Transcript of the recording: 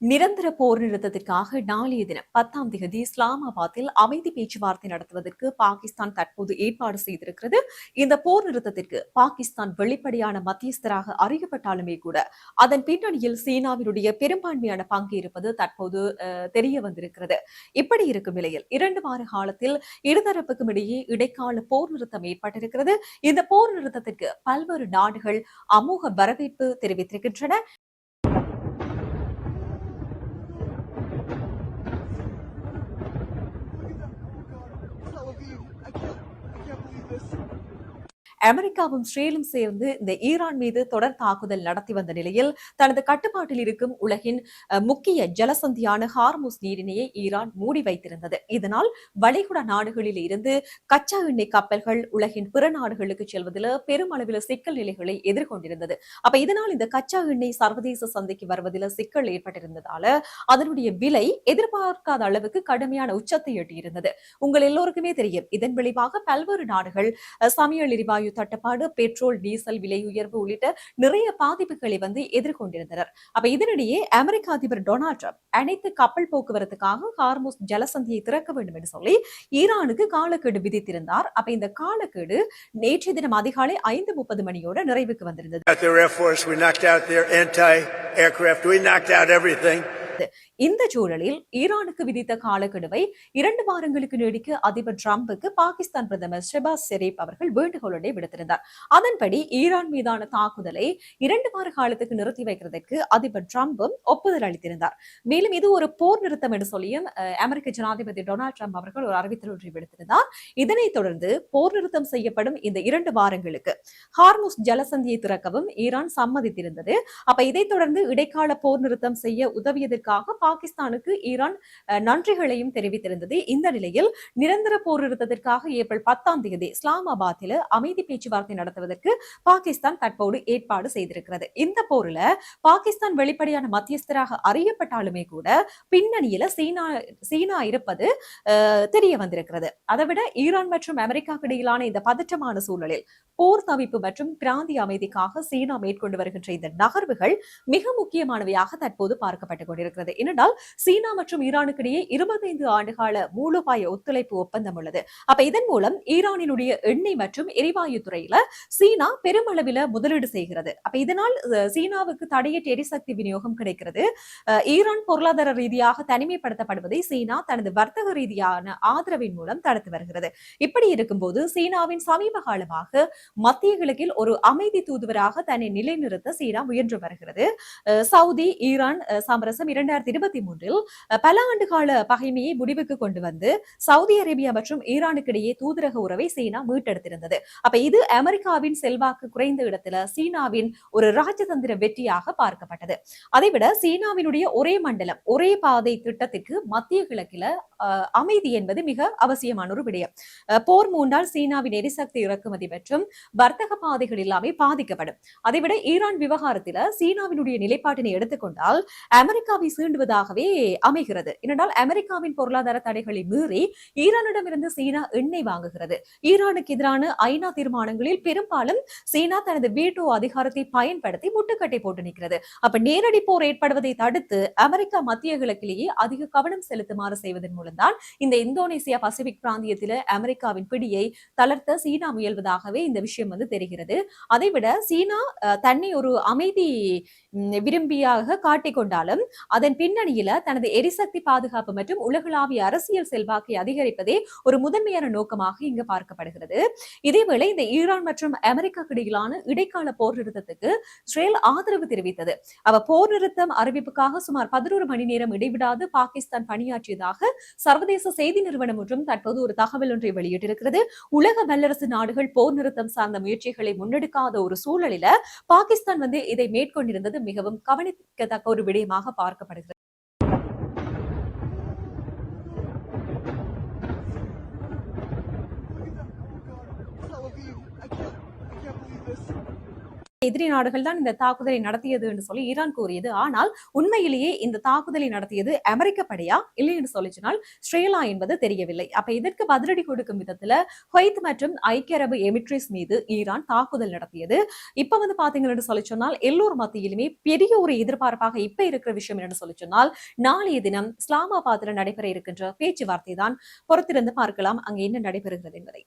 நிரந்தர போர் நிறுத்தத்திற்காக நாளைய தினம் 10ஆம் தேதி இஸ்லாமாபாத்தில் அமைதி பேச்சுவார்த்தை நடத்துவதற்கு பாகிஸ்தான் தற்போது ஏற்பாடு செய்திருக்கிறது. இந்த போர் நிறுத்தத்திற்கு பாகிஸ்தான் வெளிப்படையான மத்தியஸ்தராக அறியப்பட்டாலுமே கூட அதன் பின்னணியில் சீனாவினுடைய பெரும்பான்மையான பங்கு இருப்பது தற்போது தெரிய வந்திருக்கிறது. இப்படி இருக்கும் நிலையில் 2 வார காலத்தில் இருதரப்புக்கும் இடையே இடைக்கால போர் நிறுத்தம் ஏற்பட்டிருக்கிறது. இந்த போர் நிறுத்தத்திற்கு பல்வேறு நாடுகள் அமோக வரவேற்பு தெரிவித்திருக்கின்றன. அமெரிக்காவும் இஸ்ரேலும் சேர்ந்து இந்த ஈரான் மீது தொடர் தாக்குதல் நடத்தி வந்த நிலையில் தனது கட்டுப்பாட்டில் இருக்கும் உலகின் முக்கிய ஜலசந்தியான ஹார்முஸ் நீரிணையை ஈரான் மூடி வைத்திருந்தது. இதனால் வளைகுடா நாடுகளில் இருந்து கச்சா எண்ணெய் கப்பல்கள் உலகின் பிற நாடுகளுக்கு செல்வதில் பெருமளவில் சிக்கல் நிலைகளை எதிர்கொண்டிருந்தது. அப்ப இதனால் இந்த கச்சா எண்ணெய் சர்வதேச சந்தைக்கு வருவதில் சிக்கல் ஏற்பட்டிருந்ததால அதனுடைய விலை எதிர்பார்க்காத அளவுக்கு கடுமையான உச்சத்தை எட்டியிருந்தது. உங்கள் எல்லோருக்குமே தெரியும், இதன் விளைவாக பல்வேறு நாடுகள் சமையல் எரிவாயு தட்டுப்பாடு, பெட்ரோல், டீசல் விலை உயர்வு உள்ளிட்ட நிறைய பாதிப்புகளை எதிர்கொண்டிருந்தனர். அப்ப இதனிடையே அமெரிக்க அதிபர் டொனால்ட் ட்ரம்ப் அனைத்து கப்பல் போக்குவரத்துக்காக ஹார்முஸ் ஜலசந்தியை திறக்க வேண்டும் என்று சொல்லி ஈரானுக்கு காலக்கெடு விதித்திருந்தார். அப்ப இந்த காலக்கெடு நேற்றைய தினம் அதிகாலை 5:30 மணியோட நிறைவுக்கு வந்திருந்தது. இந்த சூழலில் ஈரானுக்கு விதித்த காலக்கெடுவை 2 வாரங்களுக்கு நீடிக்க அதிபர் டிரம்புக்கு பாகிஸ்தான் பிரதமர் ஷெபாஸ் ஷெரீப் அவர்கள் வேண்டுகோளை விடுத்திருந்தார். அதன்படி ஈரான் மீதான தாக்குதலை 2 வார காலத்துக்கு நிறுத்தி வைக்கிறதுக்கு அதிபர் டிரம்பும் ஒப்புதல் அளித்திருந்தார். மேலும் இது ஒரு போர் நிறுத்தம் என்று சொல்லியும் அமெரிக்க ஜனாதிபதி டொனால்ட் ட்ரம்ப் அவர்கள் ஒரு அறிவித்தல் ஒன்றை விடுத்திருந்தார். இதனைத் தொடர்ந்து போர் நிறுத்தம் செய்யப்படும் இந்த 2 வாரங்களுக்கு ஹார்முஸ் ஜலசந்தியை திறக்கவும் ஈரான் சம்மதித்திருந்தது. அப்ப இதைத் தொடர்ந்து இடைக்கால போர் நிறுத்தம் செய்ய உதவியதற்காக பாகிஸ்தானுக்கு ஈரான் நன்றிகளையும் தெரிவித்திருந்தது. இந்த நிலையில் நிரந்தர போர் நிறுத்தத்திற்காக ஏப்ரல் 10ஆம் தேதி இஸ்லாமாபாத்தில் அமைதி பேச்சுவார்த்தை நடத்துவதற்கு பாகிஸ்தான் தற்போது ஏற்பாடு செய்திருக்கிறது. இந்த போரில் பாகிஸ்தான் வெளிப்படையான மத்தியஸ்தராக அறியப்பட்டாலுமே கூட பின்னணியில சீனா இருப்பது தெரிய வந்திருக்கிறது. அதைவிட ஈரான் மற்றும் அமெரிக்காவுக்கு இடையிலான இந்த பதற்றமான சூழலில் போர் தவிப்பு மற்றும் பிராந்திய அமைதிக்காக சீனா மேற்கொண்டு வருகின்ற இந்த நகர்வுகள் மிக முக்கியமானவையாக தற்போது பார்க்கப்பட்டுக் கொண்டிருக்கிறது. ஏனென்றால் சீனா மற்றும் ஈரானுக்கு இடையே 25 ஆண்டுகால மூலோபாய ஒத்துழைப்பு ஒப்பந்தம் உள்ளது. அப்ப இதன் மூலம் ஈரானினுடைய எண்ணெய் மற்றும் எரிவாயு துறையில சீனா பெருமளவில் முதலீடு செய்கிறது. அப்ப இதனால் சீனாவுக்கு தடையற்ற எரிசக்தி விநியோகம் கிடைக்கிறது. ஈரான் பொருளாதார ரீதியாக தனிமைப்படுத்தப்படுவதை சீனா தனது வர்த்தக ரீதியான ஆதரவின் மூலம் தடுத்து வருகிறது. இப்படி இருக்கும்போது சீனாவின் சமீப காலமாக மத்திய கிழக்கில் ஒரு அமைதி தூதுவராக தன்னை நிலைநிறுத்த சீனா முயன்று வருகிறது. சவுதி ஈரான் சமரசம் 2023 பல ஆண்டு கால பகைமையை முடிவுக்கு கொண்டு வந்து சவுதி அரேபியா மற்றும் ஈரானுக்கு இடையே தூதரக உறவை சீனா மீட்டெடுத்திருந்தது. அப்ப இது அமெரிக்காவின் செல்வாக்கு குறைந்த இடத்துல சீனாவின் ஒரு ராஜதந்திர வெற்றியாக பார்க்கப்பட்டது. அதைவிட சீனாவினுடைய ஒரே மண்டலம் ஒரே பாதை திட்டத்திற்கு மத்திய கிழக்கில அமைதி என்பது மிக அவசியமான ஒரு விடயம். போர் மூண்டால் சீனாவின் எரிசக்தி இறக்குமதி மற்றும் வர்த்தக பாதைகள் எல்லாமே பாதிக்கப்படும். அதைவிட ஈரான் விவகாரத்தில் சீனாவினுடைய நிலைப்பாட்டினை எடுத்துக்கொண்டால் அமெரிக்காவை சீண்டுவதாகவே அமைகிறது. ஏனென்றால் அமெரிக்காவின் பொருளாதார தடைகளை மீறி ஈரானிடமிருந்து சீனா எண்ணெய் வாங்குகிறது. ஈரானுக்கு எதிரான ஐநா தீர்மானங்களில் பெரும்பாலும் சீனா தனது வீட்டோ அதிகாரத்தை பயன்படுத்தி முட்டுக்கட்டை போட்டு நிற்கிறது. அப்ப நேரடி போர் ஏற்படுவதை தடுத்து அமெரிக்கா மத்திய கிழக்கிலேயே அதிக கவனம் செலுத்துமாறு செய்வதன் மூலம்தான் இந்த இந்தோனேசியா பசிபிக் பிராந்தியத்தில் அமெரிக்காவின் பிடியை தளர்த்த சீனா முயல்வதாகவே இந்த விஷயம் தெரிகிறது. அதைவிட சீனா தன்னை ஒரு அமைதி விரும்பியாக காட்டிக்கொண்டாலும் அதன் பின்னணியில தனது எரிசக்தி பாதுகாப்பு மற்றும் உலகளாவிய அரசியல் செல்வாக்கை அதிகரிப்பதே ஒரு முதன்மையான நோக்கமாக இங்கு பார்க்கப்படுகிறது. இதேவேளை இந்த ஈரான் மற்றும் அமெரிக்கா இடையிலான இடைக்கால போர் நிறுத்தத்துக்கு இஸ்ரேல் ஆதரவு தெரிவித்தது. போர் நிறுத்தம் அறிவிப்புக்காக சுமார் 11 மணி நேரம் இடைவிடாது பாகிஸ்தான் பணியாற்றியதாக சர்வதேச செய்தி நிறுவனம் ஒன்றும் தற்போது ஒரு தகவல் ஒன்றை வெளியிட்டிருக்கிறது. உலக வல்லரசு நாடுகள் போர் நிறுத்தம் சார்ந்த முயற்சிகளை முன்னெடுக்காத ஒரு சூழலில பாகிஸ்தான் இதை மேற்கொண்டிருந்தது மிகவும் கவனிக்கத்தக்க ஒரு விடயமாக பார்க்கப்படுகிறது. எதிரி நாடுகள் தான் இந்த தாக்குதலை நடத்தியது என்று சொல்லி ஈரான் கூறியது. ஆனால் உண்மையிலேயே இந்த தாக்குதலை நடத்தியது அமெரிக்க படையா இல்லை என்று சொல்லி சொன்னால் ஸ்ரேலா என்பது தெரியவில்லை. அப்ப இதற்கு பதிலடி கொடுக்கும் விதத்துல குவைத் மற்றும் ஐக்கிய அரபு எமிரேட்ஸ் மீது ஈரான் தாக்குதல் நடத்தியது. இப்ப பாத்தீங்கன்னு சொல்லி சொன்னால் எல்லோர் மத்தியிலுமே பெரிய ஒரு எதிர்பார்ப்பாக இப்ப இருக்கிற விஷயம் என்னன்னு சொல்லி சொன்னால் நாளைய தினம் இஸ்லாமாபாத்ல நடைபெற இருக்கின்ற பேச்சுவார்த்தை தான். பொறுத்திருந்து பார்க்கலாம் அங்க என்ன நடைபெறுகிறது என்பதை.